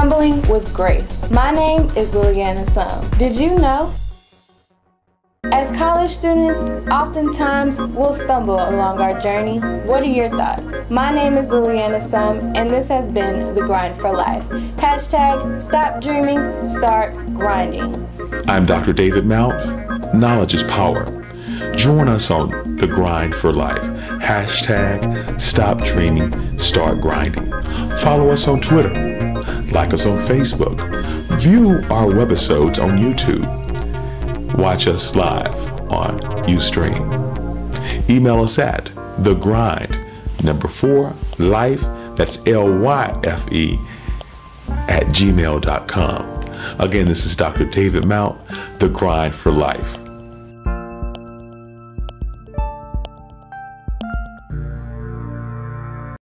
Stumbling with Grace. My name is Liliana Sum. Did you know? As college students, oftentimes we'll stumble along our journey. What are your thoughts? My name is Liliana Sum, and this has been The Grind for Life. Hashtag stop dreaming, start grinding. I'm Dr. David Mount. Knowledge is power. Join us on The Grind for Life. Hashtag stop dreaming, start grinding. Follow us on Twitter. Like us on Facebook. View our webisodes on YouTube. Watch us live on Ustream. Email us at thegrind4life, that's LYFE, @gmail.com. Again, this is Dr. David Mount, The Grind for Life.